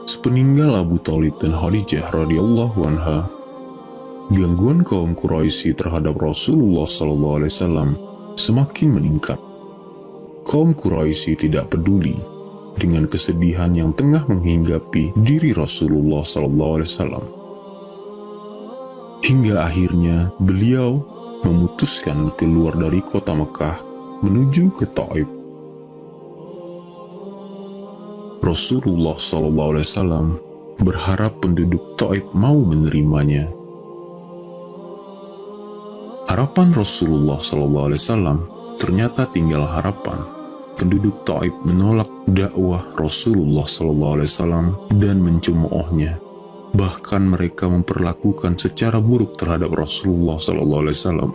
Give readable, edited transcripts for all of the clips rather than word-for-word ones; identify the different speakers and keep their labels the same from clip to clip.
Speaker 1: Sepeninggal Abu Thalib dan Khadijah radhiyallahu anha, gangguan kaum Quraisy terhadap Rasulullah SAW semakin meningkat. Kaum Quraisy tidak peduli dengan kesedihan yang tengah menghinggapi diri Rasulullah SAW. Hingga akhirnya beliau memutuskan keluar dari kota Mekah menuju ke Taif. Rasulullah SAW berharap penduduk Taif mau menerimanya. Harapan Rasulullah SAW ternyata tinggal harapan. Penduduk Taif menolak dakwah Rasulullah SAW dan mencemoohnya. Bahkan mereka memperlakukan secara buruk terhadap Rasulullah SAW.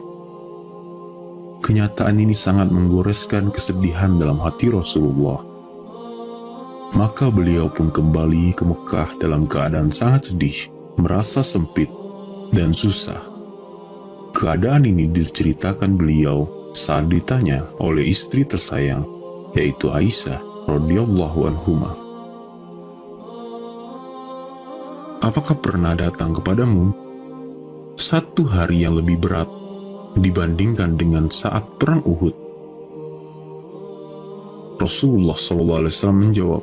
Speaker 1: Kenyataan ini sangat menggoreskan kesedihan dalam hati Rasulullah. Maka beliau pun kembali ke Mekah dalam keadaan sangat sedih, merasa sempit dan susah. Keadaan ini diceritakan beliau saat ditanya oleh istri tersayang, yaitu Aisyah radhiyallahu anhuma. Apakah pernah datang kepadamu satu hari yang lebih berat dibandingkan dengan saat perang Uhud? Rasulullah SAW menjawab,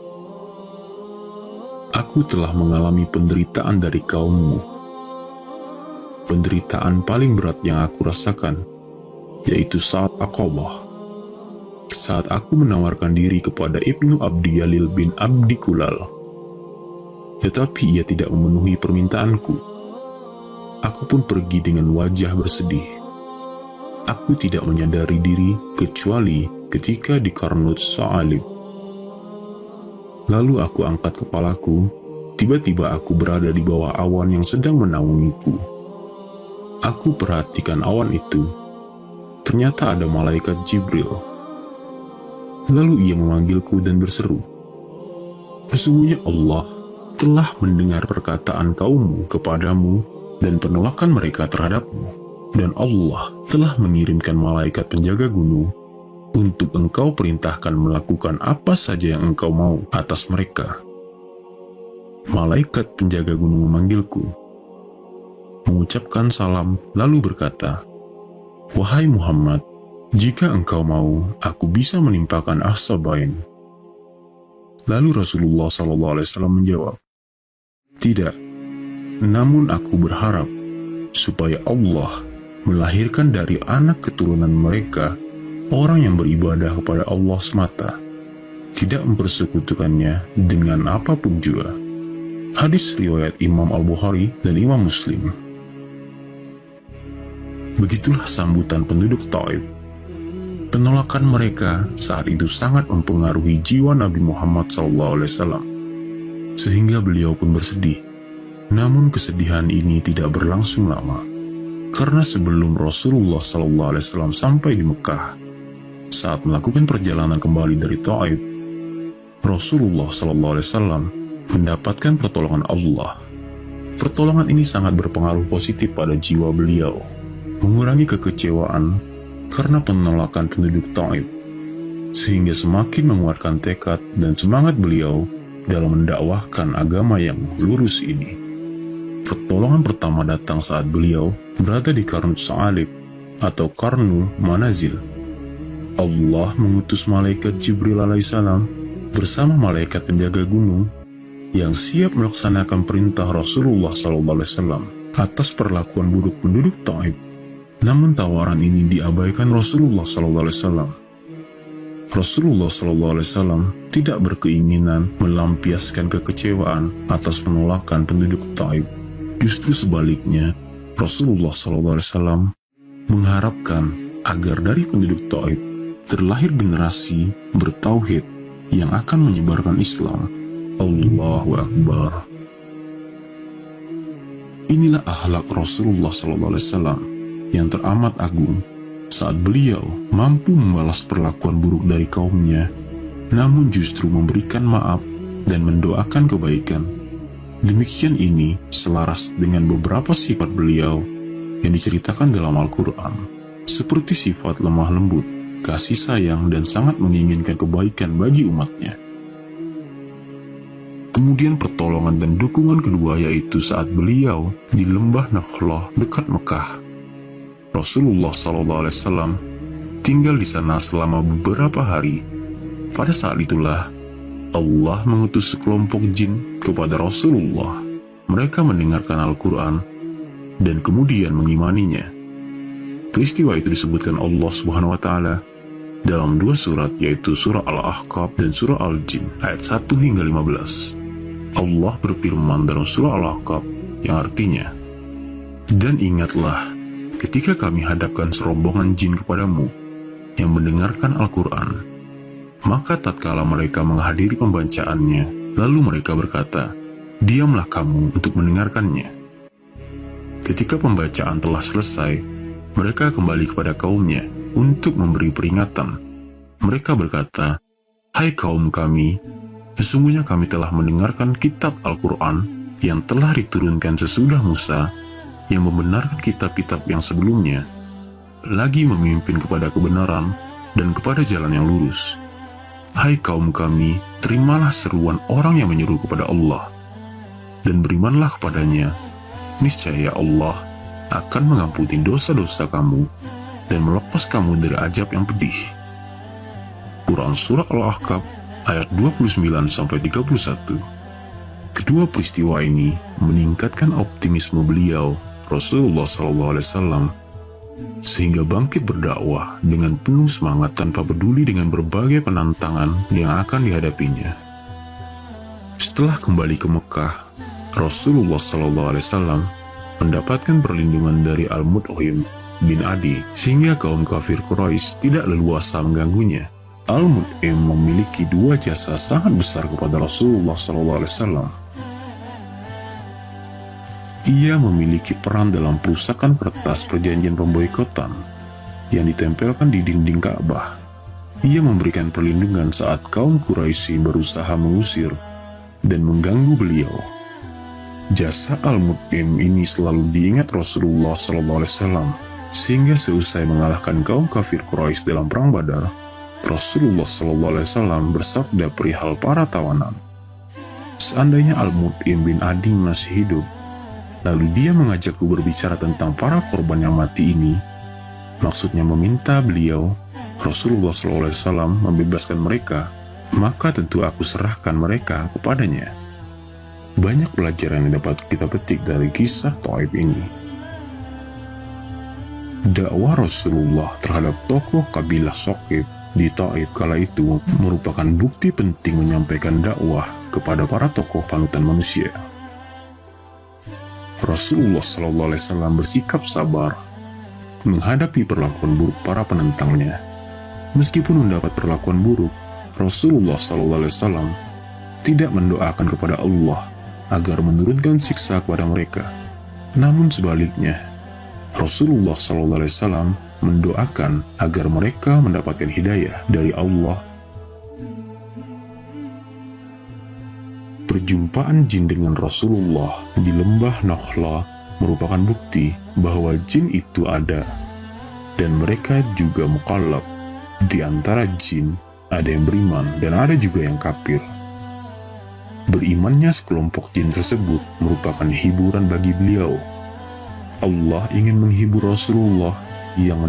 Speaker 1: "Aku telah mengalami penderitaan dari kaummu. Penderitaan paling berat yang aku rasakan, yaitu saat Aqabah. Saat aku menawarkan diri kepada Ibnu Abdi Yalil bin Abdi Kulal, tetapi ia tidak memenuhi permintaanku. Aku pun pergi dengan wajah bersedih. Aku tidak menyadari diri kecuali ketika di Qarnut Sa'alib. Lalu aku angkat kepalaku, tiba-tiba aku berada di bawah awan yang sedang menaungiku. Aku perhatikan awan itu. Ternyata ada malaikat Jibril. Lalu ia memanggilku dan berseru, 'Sesungguhnya Allah telah mendengar perkataan kaummu kepadamu dan penolakan mereka terhadapmu. Dan Allah telah mengirimkan malaikat penjaga gunung untuk engkau perintahkan melakukan apa saja yang engkau mau atas mereka.' Malaikat penjaga gunung memanggilku, mengucapkan salam, lalu berkata, 'Wahai Muhammad, jika engkau mau, aku bisa menimpakan Ahsabain.' Lalu Rasulullah SAW menjawab, 'Tidak, namun aku berharap supaya Allah melahirkan dari anak keturunan mereka orang yang beribadah kepada Allah semata, tidak mempersekutukannya dengan apapun juga.' Hadis riwayat Imam Al-Bukhari dan Imam Muslim. Begitulah sambutan penduduk Taif. Penolakan mereka saat itu sangat mempengaruhi jiwa Nabi Muhammad SAW, sehingga beliau pun bersedih. Namun kesedihan ini tidak berlangsung lama, karena sebelum Rasulullah SAW sampai di Mekah, saat melakukan perjalanan kembali dari Taif, Rasulullah SAW mendapatkan pertolongan Allah. Pertolongan ini sangat berpengaruh positif pada jiwa beliau, mengurangi kekecewaan karena penolakan penduduk Taif, sehingga semakin menguatkan tekad dan semangat beliau dalam mendakwahkan agama yang lurus ini. Pertolongan pertama datang saat beliau berada di Qarnut Sa'alib atau Qarnu Manazil. Allah mengutus malaikat Jibril alaihissalam bersama malaikat penjaga gunung yang siap melaksanakan perintah Rasulullah SAW atas perlakuan buruk penduduk Taif. Namun tawaran ini diabaikan Rasulullah SAW. Rasulullah SAW tidak berkeinginan melampiaskan kekecewaan atas penolakan penduduk Taif. Justru sebaliknya, Rasulullah SAW mengharapkan agar dari penduduk Taif terlahir generasi bertauhid yang akan menyebarkan Islam. Allahu Akbar. Inilah akhlak Rasulullah SAW yang teramat agung saat beliau mampu membalas perlakuan buruk dari kaumnya, namun justru memberikan maaf dan mendoakan kebaikan. Demikian ini selaras dengan beberapa sifat beliau yang diceritakan dalam Al-Quran, seperti sifat lemah lembut, kasih sayang, dan sangat menginginkan kebaikan bagi umatnya. Kemudian pertolongan dan dukungan kedua yaitu saat beliau di lembah Nakhlah dekat Mekah. Rasulullah SAW tinggal di sana selama beberapa hari. Pada saat itulah Allah mengutus sekelompok jin kepada Rasulullah. Mereka mendengarkan Al-Quran dan kemudian mengimaninya. Peristiwa itu disebutkan Allah Subhanahu wa Ta'ala dalam dua surat, yaitu surah Al-Ahqaf dan surah Al-Jin ayat 1 hingga 15. Allah berfirman dalam surah Al-Ahqaf yang artinya, "Dan ingatlah ketika kami hadapkan serombongan jin kepadamu yang mendengarkan Al-Quran, maka tatkala mereka menghadiri pembacaannya, lalu mereka berkata, 'Diamlah kamu untuk mendengarkannya.' Ketika pembacaan telah selesai, mereka kembali kepada kaumnya untuk memberi peringatan. Mereka berkata, 'Hai kaum kami, sesungguhnya kami telah mendengarkan kitab Al-Quran yang telah diturunkan sesudah Musa, yang membenarkan kitab-kitab yang sebelumnya, lagi memimpin kepada kebenaran dan kepada jalan yang lurus. Hai kaum kami, terimalah seruan orang yang menyeru kepada Allah, dan berimanlah kepadanya. Niscaya Allah akan mengampuni dosa-dosa kamu dan melepas kamu dari azab yang pedih." Quran Surah Al-Ahqaf ayat 29-31. Kedua peristiwa ini meningkatkan optimisme beliau, Rasulullah SAW, sehingga bangkit berdakwah dengan penuh semangat tanpa peduli dengan berbagai penantangan yang akan dihadapinya. Setelah kembali ke Mekah, Rasulullah SAW mendapatkan perlindungan dari Al-Mut'im bin Adi, sehingga kaum kafir Quraisy tidak leluasa mengganggunya. Al-Mut'im memiliki dua jasa sangat besar kepada Rasulullah SAW. Ia memiliki peran dalam perusakan kertas perjanjian pemboikotan yang ditempelkan di dinding Ka'bah. Ia memberikan perlindungan saat kaum Quraisy berusaha mengusir dan mengganggu beliau. Jasa Al-Mut'im ini selalu diingat Rasulullah SAW, sehingga seusai mengalahkan kaum kafir Quraisy dalam perang Badar, Rasulullah SAW bersabda perihal para tawanan, "Seandainya Al-Mut'im bin Adi masih hidup, lalu dia mengajakku berbicara tentang para korban yang mati ini," maksudnya meminta beliau, Rasulullah SAW, membebaskan mereka, "maka tentu aku serahkan mereka kepadanya." Banyak pelajaran yang dapat kita petik dari kisah Thaib ini. Dakwah Rasulullah terhadap tokoh kabilah Thaqif di Taif kala itu merupakan bukti penting menyampaikan dakwah kepada para tokoh panutan manusia. Rasulullah SAW bersikap sabar menghadapi perlakuan buruk para penentangnya. Meskipun mendapat perlakuan buruk, Rasulullah SAW tidak mendoakan kepada Allah agar menurunkan siksa kepada mereka. Namun sebaliknya, Rasulullah SAW mendoakan agar mereka mendapatkan hidayah dari Allah. Perjumpaan jin dengan Rasulullah di lembah Nakhlah merupakan bukti bahwa jin itu ada, dan mereka juga mukallaf. Di antara jin, ada yang beriman dan ada juga yang kafir. Berimannya sekelompok jin tersebut merupakan hiburan bagi beliau. Allah ingin menghibur Rasulullah yang